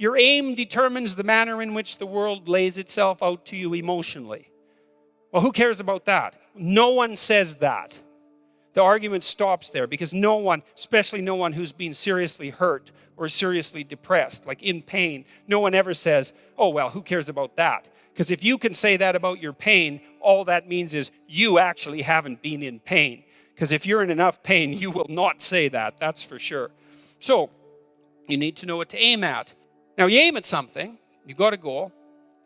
Your aim determines the manner in which the world lays itself out to you emotionally. Well, who cares about that? No one says that. The argument stops there because no one, especially no one who's been seriously hurt or seriously depressed, like in pain, no one ever says, oh, well, who cares about that? Because if you can say that about your pain, all that means is you actually haven't been in pain. Because if you're in enough pain, you will not say that, that's for sure. So, you need to know what to aim at. Now, you aim at something, you've got a goal,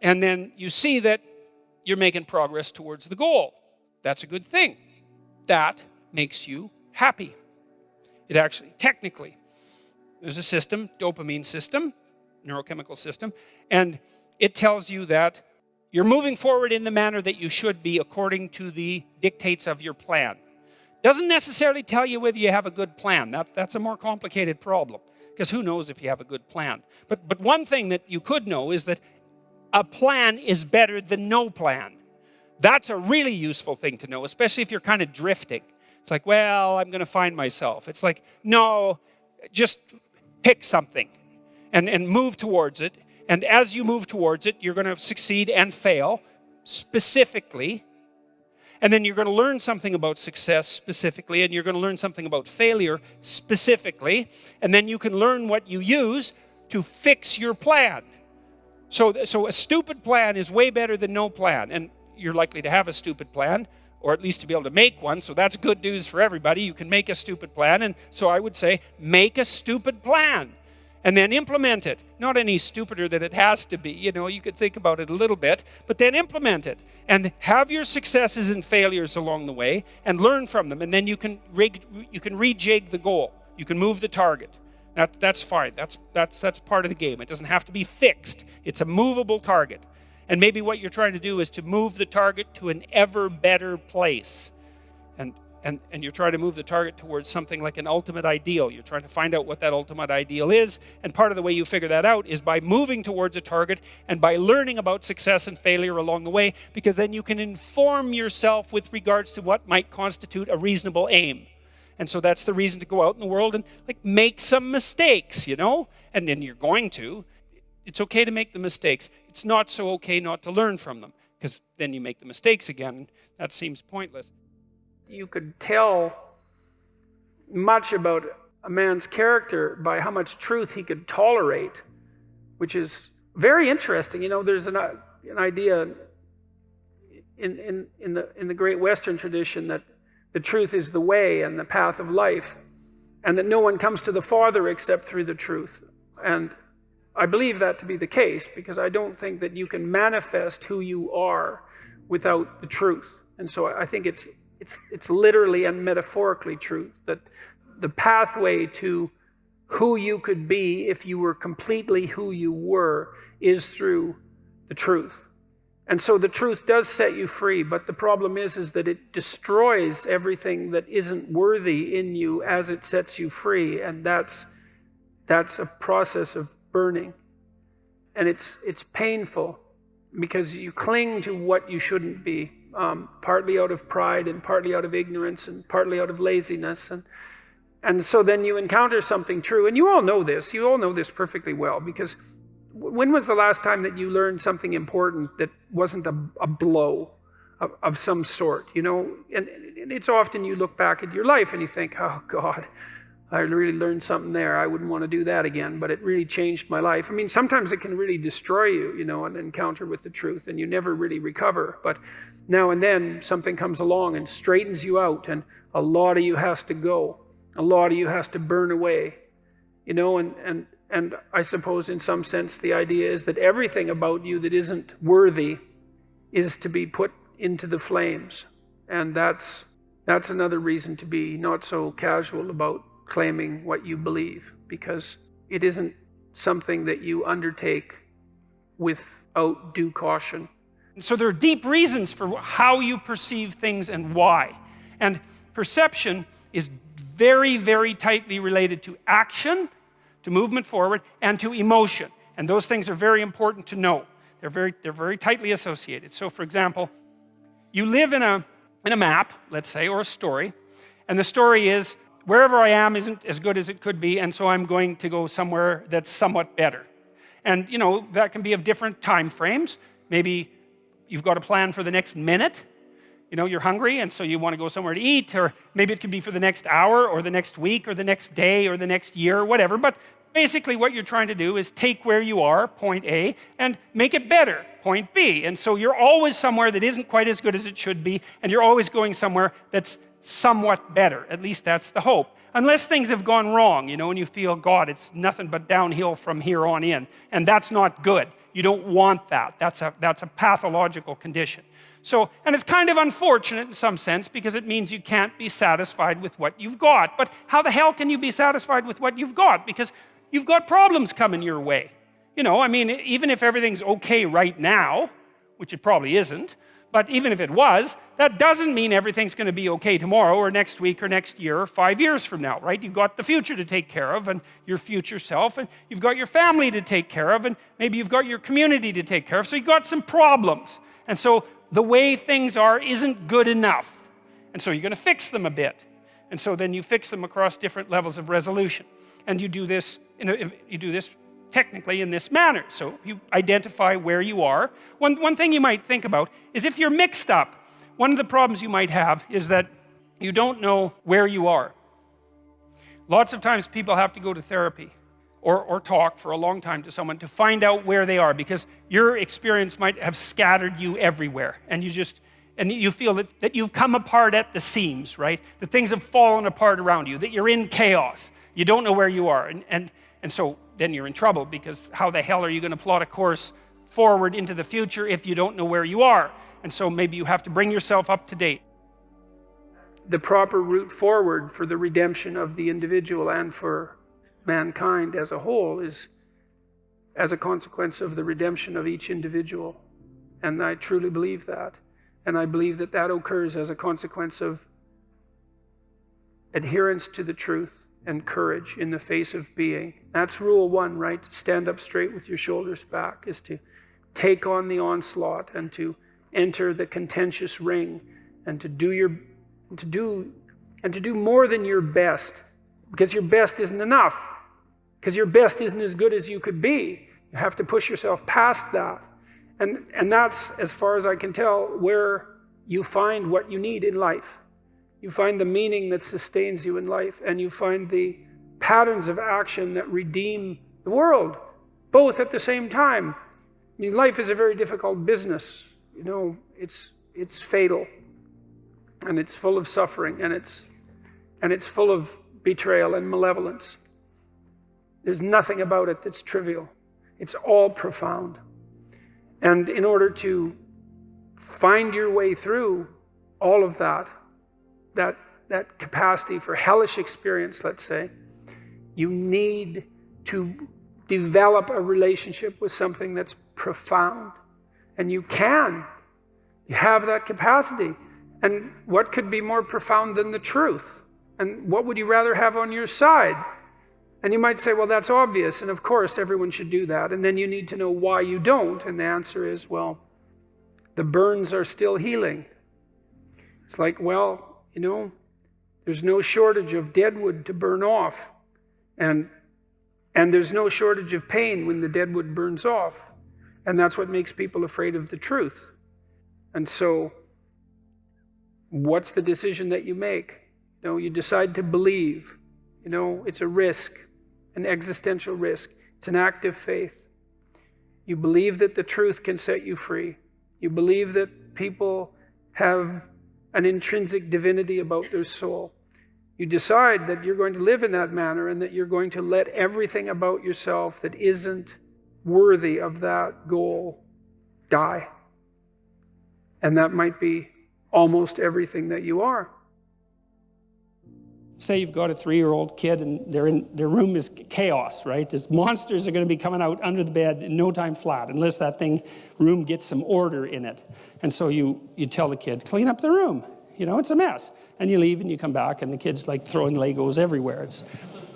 and then you see that you're making progress towards the goal. That's a good thing. That makes you happy. It actually, technically, there's a system, dopamine system, neurochemical system, and it tells you that you're moving forward in the manner that you should be according to the dictates of your plan. Doesn't necessarily tell you whether you have a good plan. That's a more complicated problem, because who knows if you have a good plan. But one thing that you could know is that a plan is better than no plan. That's a really useful thing to know, especially if you're kind of drifting. It's like, well, I'm going to find myself. It's like, no, just pick something and move towards it. And as you move towards it, you're going to succeed and fail specifically. And then you're going to learn something about success specifically, and you're going to learn something about failure specifically. And then you can learn what you use to fix your plan. So a stupid plan is way better than no plan. And you're likely to have a stupid plan, or at least to be able to make one. So that's good news for everybody. You can make a stupid plan. And so I would say, make a stupid plan and then implement it. Not any stupider than it has to be. You know, you could think about it a little bit, but then implement it and have your successes and failures along the way and learn from them. And then you can rejig the goal. You can move the target. That's fine. That's part of the game. It doesn't have to be fixed. It's a movable target. And maybe what you're trying to do is to move the target to an ever better place. And you're trying to move the target towards something like an ultimate ideal. You're trying to find out what that ultimate ideal is. And part of the way you figure that out is by moving towards a target and by learning about success and failure along the way, because then you can inform yourself with regards to what might constitute a reasonable aim. And so that's the reason to go out in the world and make some mistakes, you know? And then you're going to. It's okay to make the mistakes. It's not so okay not to learn from them, because then you make the mistakes again. That seems pointless. You could tell much about a man's character by how much truth he could tolerate, which is very interesting. You know, there's an idea in the great Western tradition that the truth is the way and the path of life, and that no one comes to the Father except through the truth. And I believe that to be the case, because I don't think that you can manifest who you are without the truth. And so I think it's literally and metaphorically true that the pathway to who you could be if you were completely who you were is through the truth. And so the truth does set you free, but the problem is that it destroys everything that isn't worthy in you as it sets you free, and that's a process of burning. And it's painful because you cling to what you shouldn't be. Partly out of pride and partly out of ignorance and partly out of laziness. And so then you encounter something true. And you all know this. You all know this perfectly well, because when was the last time that you learned something important that wasn't a blow of some sort, you know? And it's often you look back at your life and you think, oh God, I really learned something there. I wouldn't want to do that again, but it really changed my life. I mean, sometimes it can really destroy you, you know, an encounter with the truth, and you never really recover. But now and then something comes along and straightens you out, and a lot of you has to go. A lot of you has to burn away, you know, and I suppose in some sense the idea is that everything about you that isn't worthy is to be put into the flames. And that's another reason to be not so casual about claiming what you believe, because it isn't something that you undertake without due caution. So there are deep reasons for how you perceive things and why. And perception is very, very tightly related to action, to movement forward, and to emotion. And those things are very important to know. They're very tightly associated. So for example, you live in a map, let's say, or a story, and the story is, wherever I am isn't as good as it could be, and so I'm going to go somewhere that's somewhat better. And, that can be of different time frames. Maybe you've got a plan for the next minute. You're hungry, and so you want to go somewhere to eat, or maybe it could be for the next hour, or the next week, or the next day, or the next year, or whatever. But basically what you're trying to do is take where you are, point A, and make it better, point B. And so you're always somewhere that isn't quite as good as it should be, and you're always going somewhere that's somewhat better. At least that's the hope. Unless things have gone wrong, and you feel, God, it's nothing but downhill from here on in. And that's not good. You don't want that. That's a pathological condition. So, and it's kind of unfortunate in some sense because it means you can't be satisfied with what you've got. But how the hell can you be satisfied with what you've got? Because you've got problems coming your way. Even if everything's okay right now, which it probably isn't, but even if it was, that doesn't mean everything's going to be okay tomorrow or next week or next year or 5 years from now, right? You've got the future to take care of and your future self, and you've got your family to take care of, and maybe you've got your community to take care of. So you've got some problems. And so the way things are isn't good enough. And so you're going to fix them a bit. And so then you fix them across different levels of resolution. And you do this technically in this manner. So you identify where you are. One thing you might think about is if you're mixed up, one of the problems you might have is that you don't know where you are. Lots of times people have to go to therapy or talk for a long time to someone to find out where they are, because your experience might have scattered you everywhere, and you feel that you've come apart at the seams, right? That things have fallen apart around you, that you're in chaos. You don't know where you are, and so then you're in trouble, because how the hell are you going to plot a course forward into the future if you don't know where you are? And so maybe you have to bring yourself up to date. The proper route forward for the redemption of the individual and for mankind as a whole is as a consequence of the redemption of each individual. And I truly believe that. And I believe that that occurs as a consequence of adherence to the truth and courage in the face of being. That's rule one, right? To stand up straight with your shoulders back, is to take on the onslaught and to enter the contentious ring and to do more than your best, because your best isn't enough. Because your best isn't as good as you could be. You have to push yourself past that. And that's, as far as I can tell, where you find what you need in life. You find the meaning that sustains you in life, and you find the patterns of action that redeem the world, both at the same time. Life is a very difficult business. It's fatal, and it's full of suffering, and it's full of betrayal and malevolence. There's nothing about it that's trivial. It's all profound. And in order to find your way through all of that capacity for hellish experience, let's say, you need to develop a relationship with something that's profound. And you can. You have that capacity. And what could be more profound than the truth? And what would you rather have on your side? And you might say, well, that's obvious, and of course everyone should do that. And then you need to know why you don't. And the answer is, well, the burns are still healing. It's like, well, there's no shortage of dead wood to burn off. And there's no shortage of pain when the dead wood burns off. And that's what makes people afraid of the truth. And so, what's the decision that you make? You decide to believe. It's a risk, an existential risk. It's an act of faith. You believe that the truth can set you free. You believe that people have an intrinsic divinity about their soul. You decide that you're going to live in that manner, and that you're going to let everything about yourself that isn't worthy of that goal die. And that might be almost everything that you are. Say you've got a 3-year-old kid and their room is chaos, right? There's monsters are going to be coming out under the bed in no time flat, unless that room gets some order in it. And so you tell the kid, clean up the room. It's a mess. And you leave and you come back and the kid's like throwing Legos everywhere.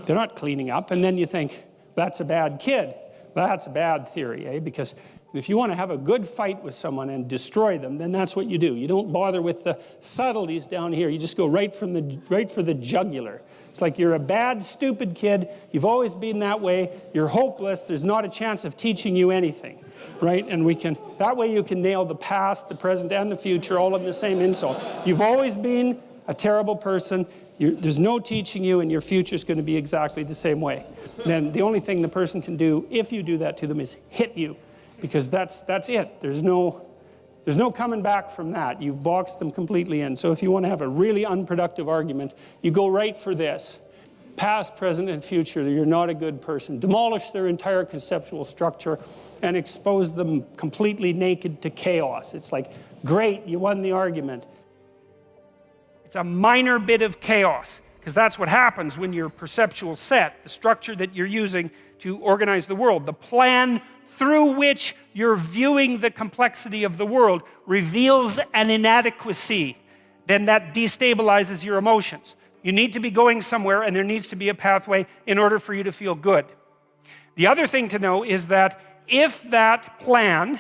They're not cleaning up. And then you think, that's a bad kid. Well, that's a bad theory, because If you want to have a good fight with someone and destroy them, then that's what you do. You don't bother with the subtleties down here. You just go right for the jugular. It's like you're a bad, stupid kid. You've always been that way. You're hopeless. There's not a chance of teaching you anything, right? And that way you can nail the past, the present, and the future all in the same insult. You've always been a terrible person. There's no teaching you, and your future's going to be exactly the same way. Then the only thing the person can do, if you do that to them, is hit you. Because that's it. There's no coming back from that. You've boxed them completely in. So if you want to have a really unproductive argument, you go right for this. Past, present, and future, you're not a good person. Demolish their entire conceptual structure and expose them completely naked to chaos. It's like, great, you won the argument. It's a minor bit of chaos, because that's what happens when your perceptual set, the structure that you're using to organize the world, the plan through which you're viewing the complexity of the world, reveals an inadequacy, then that destabilizes your emotions. You need to be going somewhere, and there needs to be a pathway in order for you to feel good. The other thing to know is that if that plan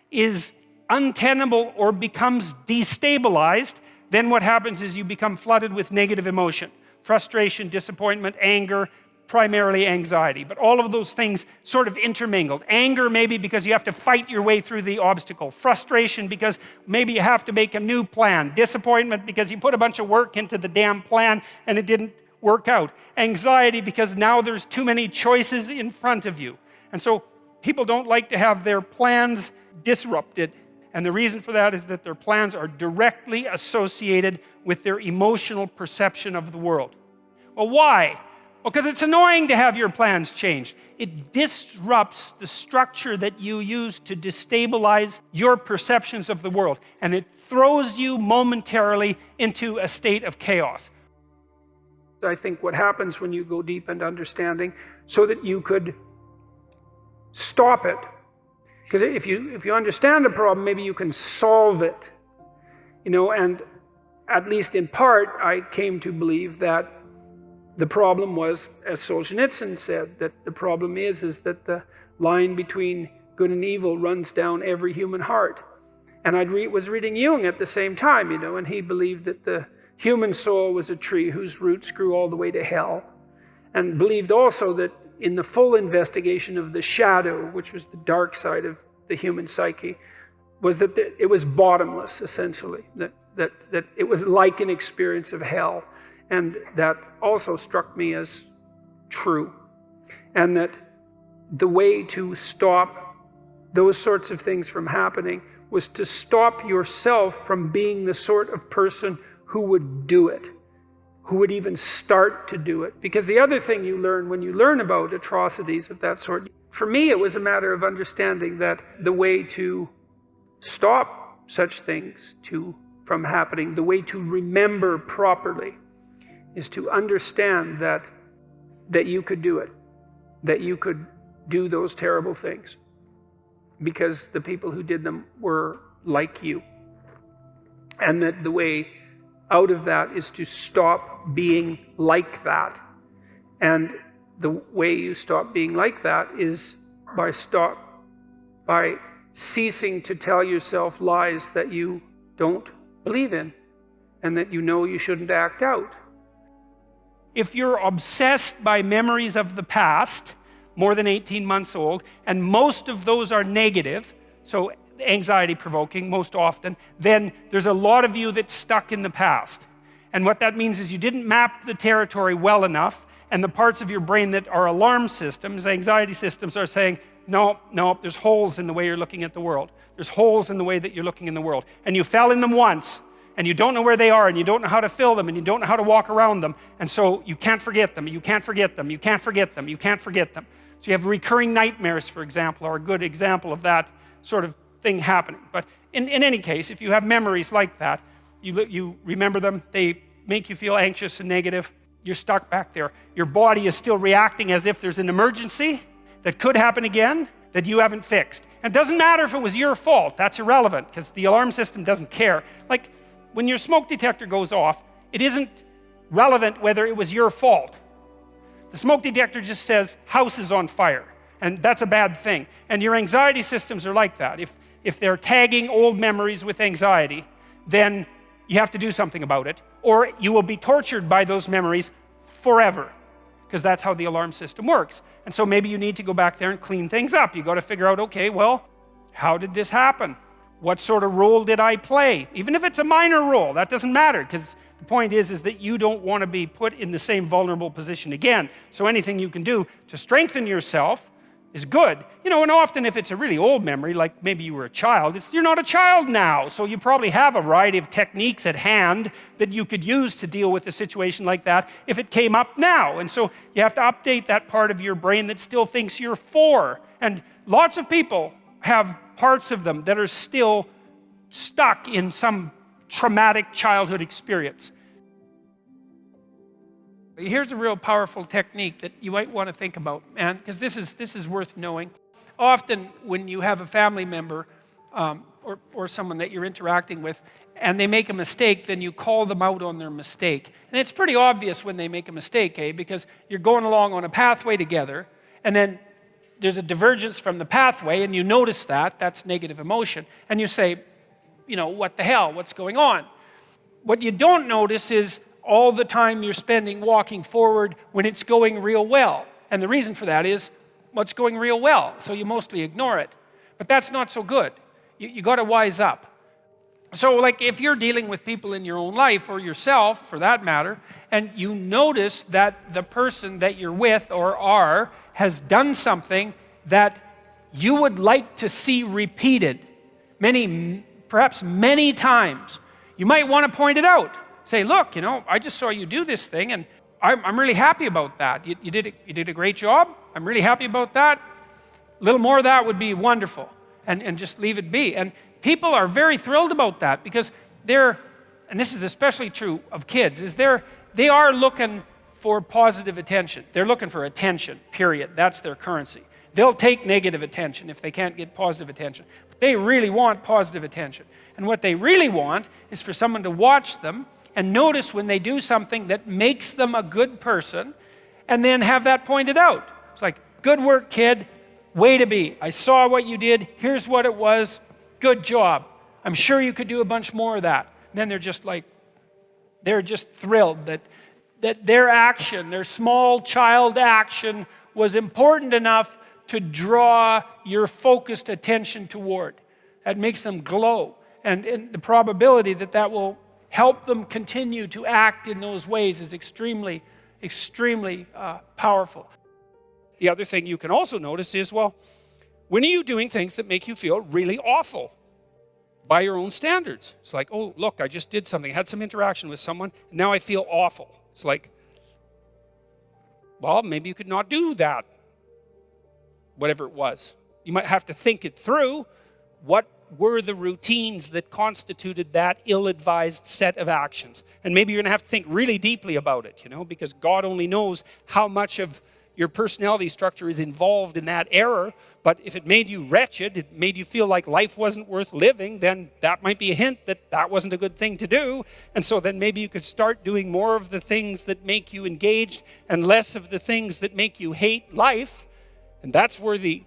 is untenable or becomes destabilized, then what happens is you become flooded with negative emotion. Frustration, disappointment, anger, primarily anxiety. But all of those things sort of intermingled. Anger maybe because you have to fight your way through the obstacle. Frustration because maybe you have to make a new plan. Disappointment because you put a bunch of work into the damn plan and it didn't work out. Anxiety because now there's too many choices in front of you. And so people don't like to have their plans disrupted. And the reason for that is that their plans are directly associated with their emotional perception of the world. Well, why? Well, because it's annoying to have your plans changed. It disrupts the structure that you use to destabilize your perceptions of the world. And it throws you momentarily into a state of chaos. I think what happens when you go deep into understanding so that you could stop it. Because if you understand a problem, maybe you can solve it. And at least in part, I came to believe that the problem was, as Solzhenitsyn said, that the problem is that the line between good and evil runs down every human heart. And I was reading Jung at the same time, and he believed that the human soul was a tree whose roots grew all the way to hell. And believed also that in the full investigation of the shadow, which was the dark side of the human psyche, was that it was bottomless, essentially, that it was like an experience of hell. And that also struck me as true. And that the way to stop those sorts of things from happening was to stop yourself from being the sort of person who would do it, who would even start to do it. Because the other thing you learn when you learn about atrocities of that sort, for me it was a matter of understanding that the way to stop such things from happening, the way to remember properly, is to understand that you could do it, that you could do those terrible things because the people who did them were like you. And that the way out of that is to stop being like that. And the way you stop being like that is by ceasing to tell yourself lies that you don't believe in and that you shouldn't act out. If you're obsessed by memories of the past, more than 18 months old, and most of those are negative, so anxiety-provoking most often, then there's a lot of you that's stuck in the past. And what that means is you didn't map the territory well enough, and the parts of your brain that are alarm systems, anxiety systems, are saying, no, there's holes in the way you're looking at the world. There's holes in the way that you're looking in the world. And you fell in them once, and you don't know where they are, and you don't know how to fill them, and you don't know how to walk around them, and so you can't forget them, you can't forget them, you can't forget them, you can't forget them. So you have recurring nightmares, for example, are a good example of that sort of thing happening. But in any case, if you have memories like that, you remember them, they make you feel anxious and negative, you're stuck back there. Your body is still reacting as if there's an emergency that could happen again that you haven't fixed. And it doesn't matter if it was your fault, that's irrelevant, because the alarm system doesn't care. Like, when your smoke detector goes off, it isn't relevant whether it was your fault. The smoke detector just says, house is on fire. And that's a bad thing. And your anxiety systems are like that. If they're tagging old memories with anxiety, then you have to do something about it, or you will be tortured by those memories forever, because that's how the alarm system works. And so maybe you need to go back there and clean things up. You got to figure out, okay, well, how did this happen? What sort of role did I play? Even if it's a minor role, that doesn't matter, because the point is that you don't want to be put in the same vulnerable position again. So anything you can do to strengthen yourself is good. You know, and often if it's a really old memory, like maybe you were a child, you're not a child now, so you probably have a variety of techniques at hand that you could use to deal with a situation like that if it came up now. And so you have to update that part of your brain that still thinks you're 4. And lots of people have parts of them that are still stuck in some traumatic childhood experience. Here's a real powerful technique that you might want to think about, man, because this is worth knowing. Often when you have a family member or someone that you're interacting with and they make a mistake, then you call them out on their mistake. And it's pretty obvious when they make a mistake, because you're going along on a pathway together, and then there's a divergence from the pathway, and you notice that's negative emotion, and you say, you know, what the hell, what's going on? What you don't notice is all the time you're spending walking forward when it's going real well. And the reason for that is, what's going real well, so you mostly ignore it. But that's not so good. You got to wise up. So like if you're dealing with people in your own life, or yourself for that matter, and you notice that the person that you're with or are has done something that you would like to see repeated perhaps many times, you might want to point it out. Say, look, you know, I just saw you do this thing, and I'm really happy about that. You did a great job. I'm really happy about that. A little more of that would be wonderful, and just leave it be. And people are very thrilled about that, because and this is especially true of kids, they are looking for positive attention. They're looking for attention, period. That's their currency. They'll take negative attention if they can't get positive attention. But they really want positive attention. And what they really want is for someone to watch them and notice when they do something that makes them a good person, and then have that pointed out. It's like, good work, kid. Way to be. I saw what you did. Here's what it was. Good job. I'm sure you could do a bunch more of that. And then they're just thrilled that their action, their small child action, was important enough to draw your focused attention toward. That makes them glow. And the probability that will help them continue to act in those ways is extremely, extremely powerful. The other thing you can also notice is, well, when are you doing things that make you feel really awful by your own standards? It's like, oh, look, I just did something, had some interaction with someone, and now I feel awful. It's like, well, maybe you could not do that, whatever it was. You might have to think it through. What were the routines that constituted that ill-advised set of actions? And maybe you're going to have to think really deeply about it, because God only knows how much of your personality structure is involved in that error. But if it made you wretched, it made you feel like life wasn't worth living, then that might be a hint that wasn't a good thing to do. And so then maybe you could start doing more of the things that make you engaged and less of the things that make you hate life. And that's worthy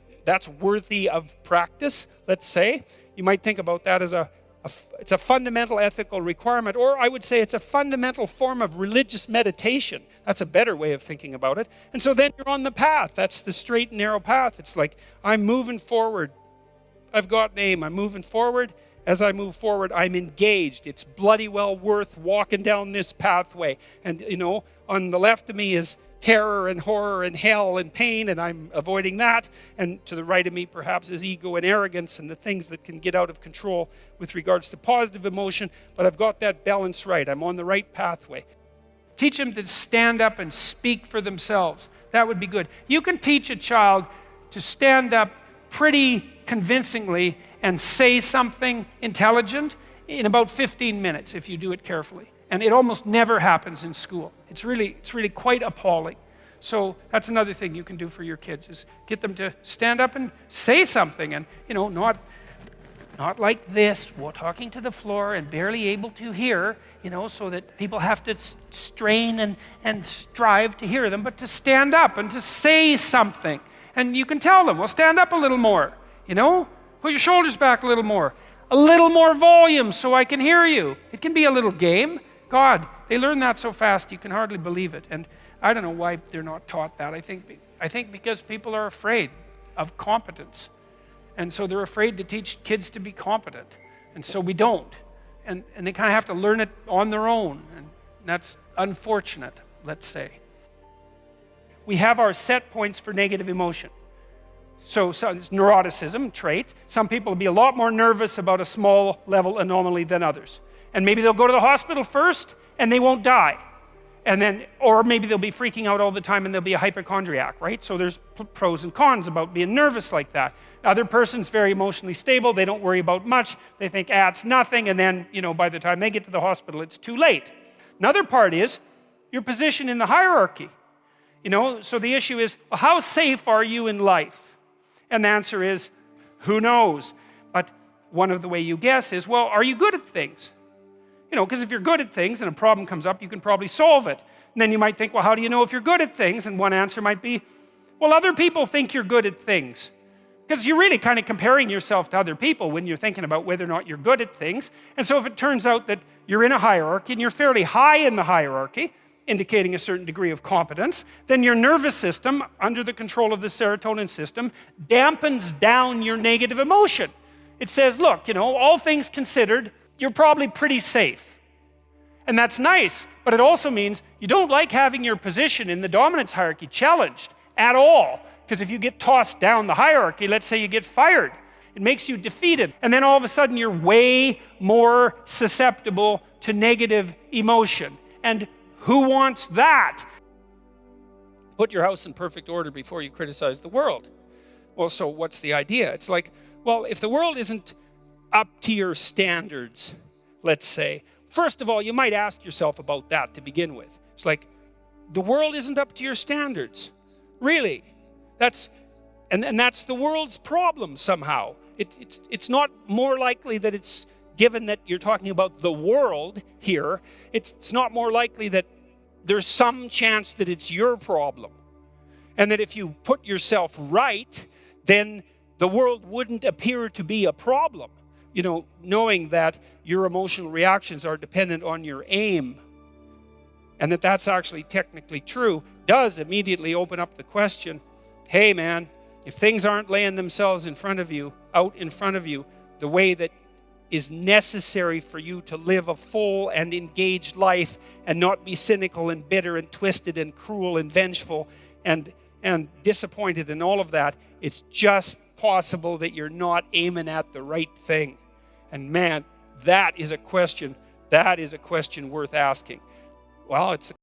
of practice, let's say. You might think about that as it's a fundamental ethical requirement, or I would say it's a fundamental form of religious meditation. That's a better way of thinking about it. And so then you're on the path. That's the straight and narrow path. It's like, I'm moving forward. I've got an aim. I'm moving forward. As I move forward, I'm engaged. It's bloody well worth walking down this pathway. And, on the left of me is terror and horror and hell and pain, and I'm avoiding that. And to the right of me, perhaps, is ego and arrogance and the things that can get out of control with regards to positive emotion. But I've got that balance right. I'm on the right pathway. Teach them to stand up and speak for themselves. That would be good. You can teach a child to stand up pretty convincingly and say something intelligent in about 15 minutes if you do it carefully. And it almost never happens in school. It's really quite appalling. So that's another thing you can do for your kids, is get them to stand up and say something, and not like this, while talking to the floor and barely able to hear, so that people have to strain and strive to hear them, but to stand up and to say something. And you can tell them, well, stand up a little more, put your shoulders back a little more volume so I can hear you. It can be a little game. God, they learn that so fast you can hardly believe it. And I don't know why they're not taught that. I think because people are afraid of competence. And so they're afraid to teach kids to be competent. And so we don't. And they kind of have to learn it on their own. And that's unfortunate, let's say. We have our set points for negative emotion. So it's neuroticism, trait. Some people will be a lot more nervous about a small level anomaly than others. And maybe they'll go to the hospital first and they won't die. Or maybe they'll be freaking out all the time and they'll be a hypochondriac, right? So there's pros and cons about being nervous like that. Other person's very emotionally stable. They don't worry about much. They think, it's nothing. And then, by the time they get to the hospital, it's too late. Another part is your position in the hierarchy. So the issue is, how safe are you in life? And the answer is, who knows? But one of the way you guess is, well, are you good at things? Because if you're good at things and a problem comes up, you can probably solve it. And then you might think, well, how do you know if you're good at things? And one answer might be, well, other people think you're good at things. Because you're really kind of comparing yourself to other people when you're thinking about whether or not you're good at things. And so if it turns out that you're in a hierarchy and you're fairly high in the hierarchy, indicating a certain degree of competence, then your nervous system, under the control of the serotonin system, dampens down your negative emotion. It says, look, all things considered, you're probably pretty safe. And that's nice, but it also means you don't like having your position in the dominance hierarchy challenged at all. Because if you get tossed down the hierarchy, let's say you get fired, it makes you defeated. And then all of a sudden you're way more susceptible to negative emotion. And who wants that? Put your house in perfect order before you criticize the world. Well, so what's the idea? It's like, well, if the world isn't up to your standards, let's say, first of all, you might ask yourself about that to begin with. It's like, the world isn't up to your standards. Really? That's the world's problem somehow. It's not more likely that it's, given that you're talking about the world here, it's not more likely that there's some chance that it's your problem. And that if you put yourself right, then the world wouldn't appear to be a problem. Knowing that your emotional reactions are dependent on your aim, and that that's actually technically true, does immediately open up the question, hey man, if things aren't laying themselves out in front of you, the way that is necessary for you to live a full and engaged life and not be cynical and bitter and twisted and cruel and vengeful and disappointed and all of that, it's just possible that you're not aiming at the right thing. And man, that is a question worth asking. Well, it's